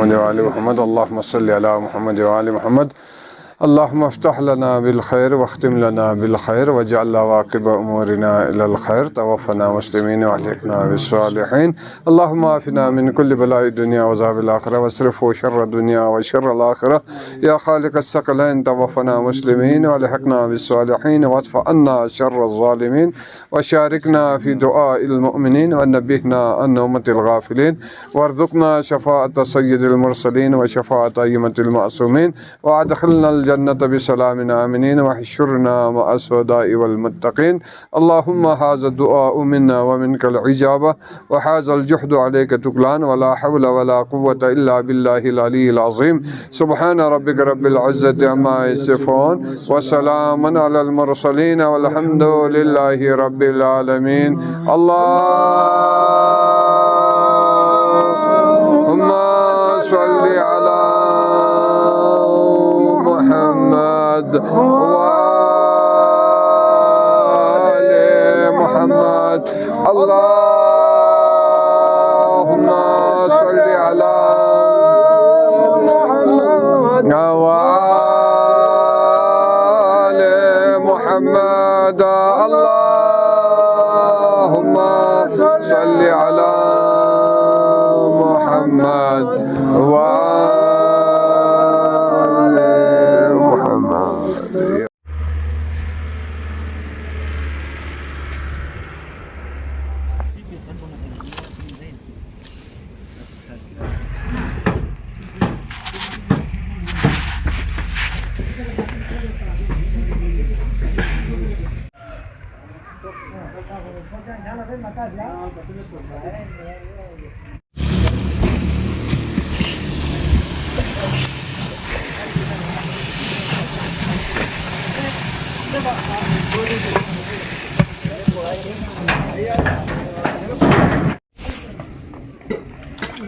मुहम्मद व आलि मुहम्मद अल्लाहुम्मा सल्लि अला मुहम्मद व आलि मुहम्मद अल्लाहुम्मा अफ्तह लना बिल खैर वख्तिम लना बिल खैर वजअल वाक़िब उमूरिना इलल खैर तवफ़्फ़ना मुस्लिमीन व अलहिक़ना बिस्सालिहीन अल्लाहुम्मा आफ़िना मिन कुल्लि बलाइ दुनिया व अज़ाबिल आखिरह वस्रिफ़ शर्र दुनिया व शर्रल आखिरह या खालिक़स सकलैन तवफ़्फ़ना मुस्लिमीन व अलहिक़ना बिस्सालिहीन वअदफ़ अन्ना शर्रज़ ज़ालिमीन व शारिकना फ़ी दुआइल मुअमिनीन व नब्बिहना अन उम्मतिल गाफ़िलीन वर्ज़ुक़ना शफ़ाअत सय्यिदिल मुरसलीन व शफ़ाअत अइम्मतिल मासूमीन व अदख़िलना जन्नत बिसलामिन आमिनीन व हशुरना मअस शुहदाइ वल मुत्तक़ीन अल्लाहुम्मा हाज़ा दुआउ मिन्ना व मिनकल इजाबा व हाज़ल जुहदु अलैका तुक़लान व ला हौला व ला कुव्वता इल्ला बिल्लाहिल अलिय्यिल अज़ीम सुब्हान रब्बिका रब्बिल इज़्ज़ति अम्मा यसिफ़ून व सलामुन अलल मुरसलीन वल्हम्दुलिल्लाहि रब्बिल आलमीन अल्लाहुम्मा सल्लि अला मुहम्मद व आले मुहम्मद अल्लाहुम्मा सल्लि अला मुहम्मद व आले मुहम्मद अल्लाहुम्मा सल्लि अला मुहम्मद व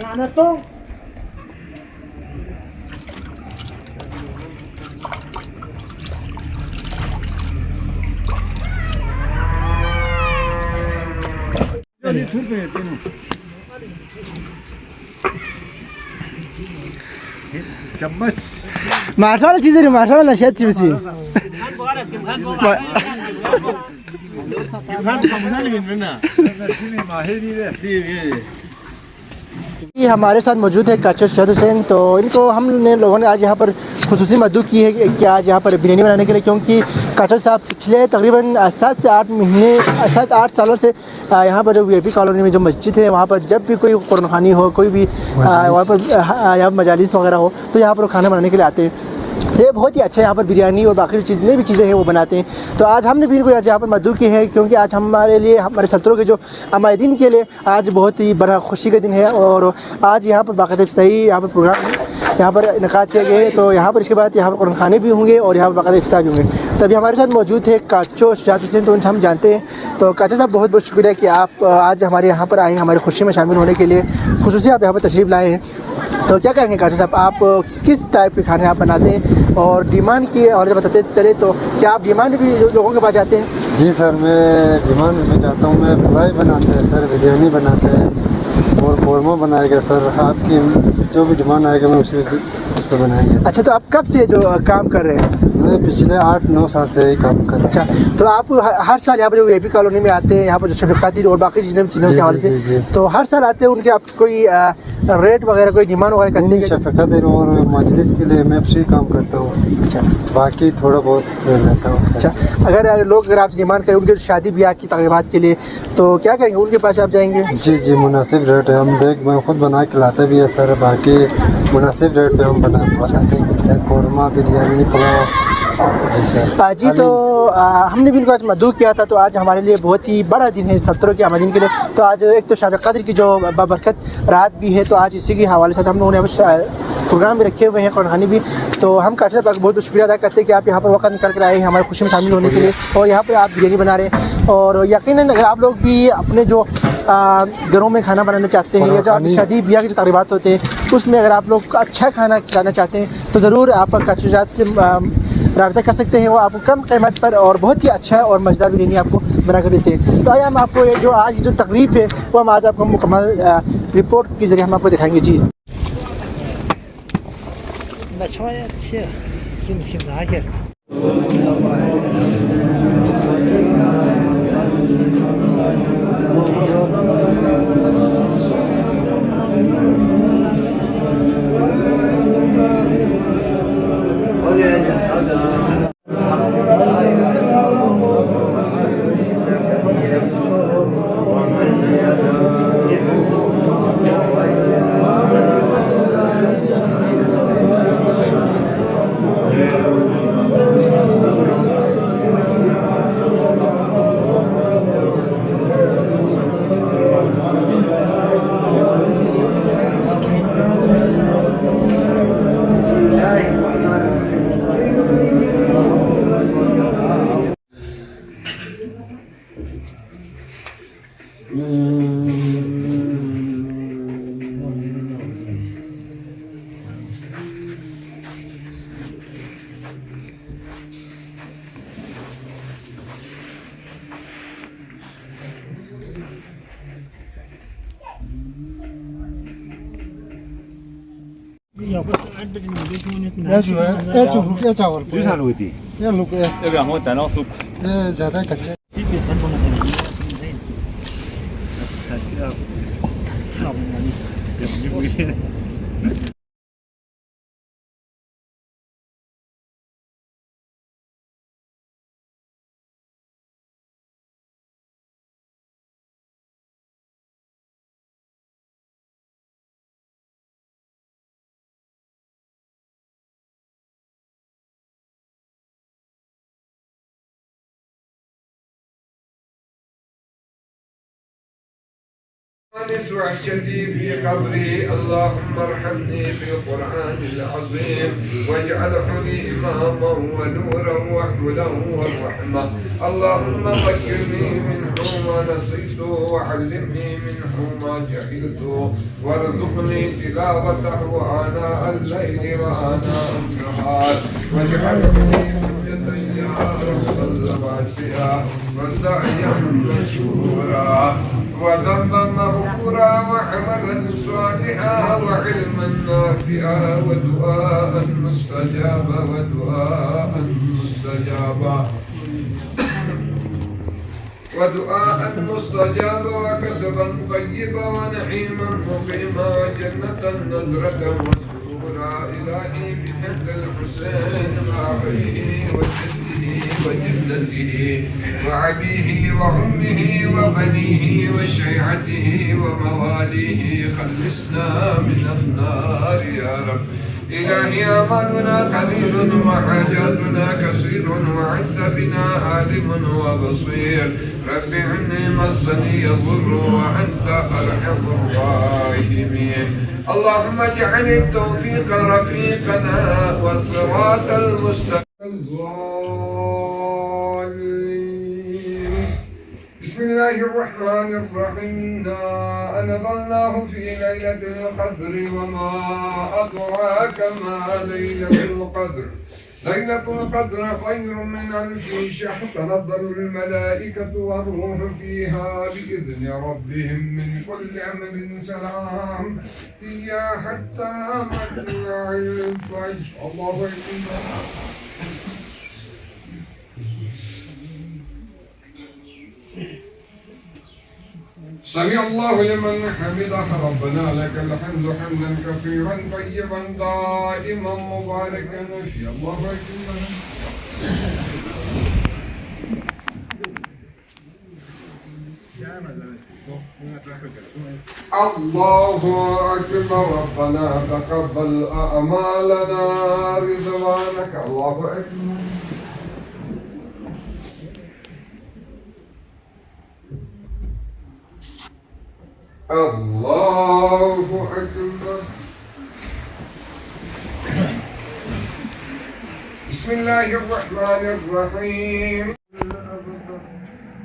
Ano to? माशाल्लाह चीज़ है माशाल्लाह नशा चीज़ है ये हमारे साथ मौजूद है काचो शहद हुसैन। तो इनको हमने लोगों ने आज यहाँ पर खुसूसी मदद की है कि आज यहाँ पर बिरयानी बनाने के लिए, क्योंकि काचो साहब पिछले तकरीबन 7 से 8 महीने 7-8 सालों से यहाँ पर जो वीआईपी कॉलोनी में जो मस्जिद है वहाँ पर जब भी कोई कुरान खानी हो, कोई भी वहाँ पर यहाँ मजालिस वगैरह हो तो यहाँ पर खाना बनाने के लिए आते हैं। तो ये बहुत ही अच्छा यहाँ पर बिरयानी और बाकी जितनी भी चीज़ें हैं वो बनाते हैं। तो आज हमने भी इनको आज यहाँ पर मदद की है, क्योंकि आज हमारे लिए हमारे सत्रों के जो अमायदीन के लिए आज बहुत ही बड़ा खुशी का दिन है। और आज यहाँ पर बाकायदा इफ्तारी यहाँ पर प्रोग्राम यहाँ पर इनकाद किए गए। तो यहाँ पर इसके बाद यहाँ पर कुरान खाने भी होंगे और यहाँ पर बाकायदा इफ्तार भी होंगे। तभी हमारे साथ मौजूद है काचो शहद हुसैन, तो उनसे हम जानते हैं। तो काचो साहब बहुत बहुत शुक्रिया कि आप आज हमारे यहाँ पर आए, हमारी खुशी में शामिल होने के लिए खुसूसी आप यहाँ पर तशरीफ़ लाए हैं। तो क्या कहेंगे काचो साहब, आप किस टाइप के खाने आप बनाते हैं और डिमांड की और जब बताते चले तो क्या आप डिमांड भी लोगों के पास जाते हैं? जी सर, मैं डिमांड में जाता हूँ। मैं फ्राई बनाते हैं सर, बिरयानी बनाते हैं और कौरमा बनाएगा सर। आपकी जो भी डिमांड आएगा मैं उस पर बनाएंगे। अच्छा, तो आप कब से जो काम कर रहे हैं? मैं पिछले 8-9 साल से यही काम कर रहा हूँ। अच्छा, तो आप हर साल यहाँ पर जो वीआईपी कॉलोनी में आते हैं, यहाँ पर जो शफीक खातिर और बाकी चीज़ों के हवाले से, तो हर साल आते हैं, उनके आप कोई रेट वगैरह कोई डिमांड वगैरह नहीं? शफीक खातिर और मजलिस के लिए मैं फ्री काम करता हूँ। अच्छा, बाकी थोड़ा बहुत रहता हूँ। अच्छा, अगर लोग अगर आप डिमांड करें उनके शादी ब्याह की तकरीबात के लिए तो क्या कहेंगे, उनके पास आप जाएंगे? जी जी, मुनासिब रेट है। हम देख मैं खुद बना के लाते भी है सर। बाकी मुनासिब रेट पे हम बनाते हैं सर, कौरमा बिरयानी पुलाव। जी, तो हमने भी इनको आज मदद किया था। तो आज हमारे लिए बहुत ही बड़ा दिन है सत्रों के आमदीन के लिए। तो आज एक तो शब कद्र की जो बरकत रात भी है, तो आज इसी के हवाले से हम लोगों ने प्रोग्राम भी रखे हुए हैं, कुरानी भी। तो हम काचो साहब का बहुत बहुत शुक्रिया अदा करते हैं कि आप यहाँ पर वक्त निकल कर आए हैं हमारी खुशी में शामिल होने के लिए, और यहाँ पर आप बिरयानी बना रहे हैं। और यकीनन अगर आप लोग भी अपने जो घरों में खाना बनाना चाहते हैं या जो आप शादी ब्याह के जो तकरीबात होते हैं उसमें अगर आप लोग अच्छा खाना खिलाना चाहते हैं तो ज़रूर आप काचो साहब से रब्ता कर सकते हैं। वो आपको कम कीमत पर और बहुत ही अच्छा और मज़ेदार बिरयानी आपको बना कर देते हैं। तो आइए हम आपको जो आज जो तकरीब है वो हम आज आपको मुकम्मल रिपोर्ट के ज़रिए हम आपको दिखाएंगे। जी, شوية شيء مسكين ذاكر. ये चावल ये लोग ज़्यादा कच्चे وحشتي في قبري اللهم ارحمني بالقرآن العظيم واجعله لي إماما ونورا وهدى ورحمة اللهم ذكرني منه ما نسيت وعلمني منه ما جهلت وارزقني تلاوته آناء الليل وآناء النهار واجعله لي حجة يا رب واسعا وسعيا مشكورا وذنبا مغفورا وعملا صالحا وعلما نافعا ودعاء مستجابا وكسبا طيبا ونعيما مقيما وجنة نضرة وسرورا إلهي بجد الحسين وأبيه وجدته وعبيه وأمه وبنيه وشيعته ومواليه خلصنا من النار يا رب إلهي أعمالنا قليل وحاجاتنا كثير وعند بنا عالم وبصير رب عني مسني الضر وأنت أرحم الراحمين اللهم اجعل التوفيق رفيقنا والصراط المستقيم بسم الله الرحمن الرحيم إنا أنزلناه في ليلة القدر وما أدراك ما ليلة القدر ليلة القدر خير من ألف شهر تنزل الملائكة والروح فيها بإذن ربهم من كل أمر سلام هي حتى مطلع الفجر الله أكبر سمع الله لمن حمده ربنا لك الحمد حمدا كثيرا طيبا دائما مباركا فيه الله أكبر الله أكبر ربنا تقبل أعمالنا رضوانك الله أكبر الله أكبر بسم الله الرحمن الرحيم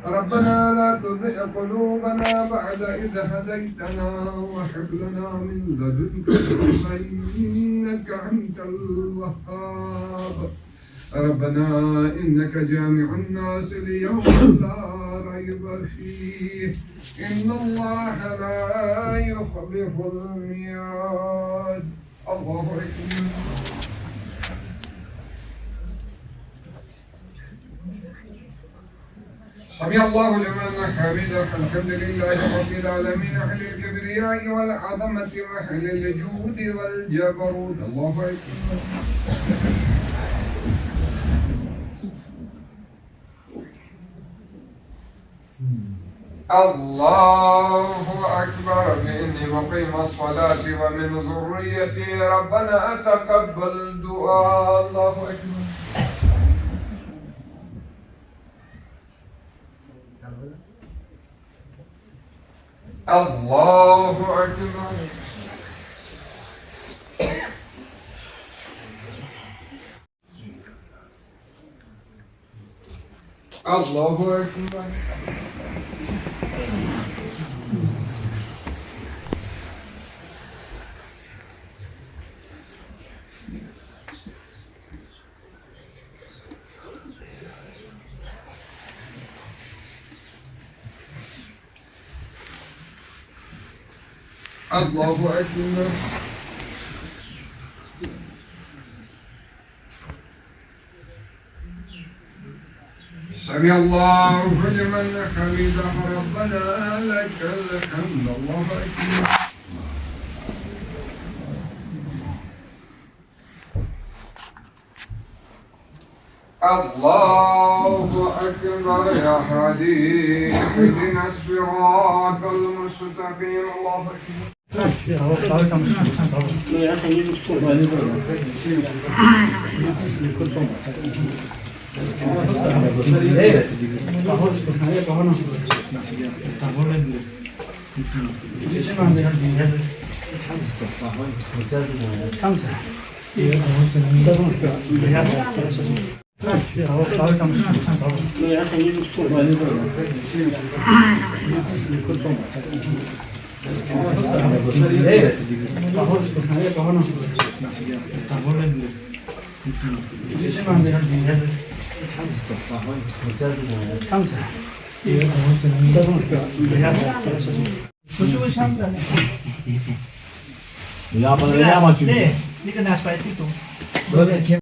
ربنا لا تزغ قلوبنا بعد إذ هديتنا وهب لنا من لدنك رحمة إنك أنت الوهاب ربنا إنك جامع الناس ليوم لا ريب فيه إن الله لا يخلف الميعاد الله أكبر سمع الله لمن حمده. الحمد لله رب العالمين أهل الكبرياء والعظمة وأهل الجود والجبروت. الله أكبر. الله أكبر. إني مقيم الصلاة ومن ذريتي ربنا أتقبل دعاء. الله أكبر. الله أكبر. الله أكبر. الله أكبر. سمع الله لمن حمده. ربنا لك الحمد. الله أكبر. الله أكبر. يا هادي اهدنا الصراط المستقيم. الله أكبر. Ya, padre, ya, macho.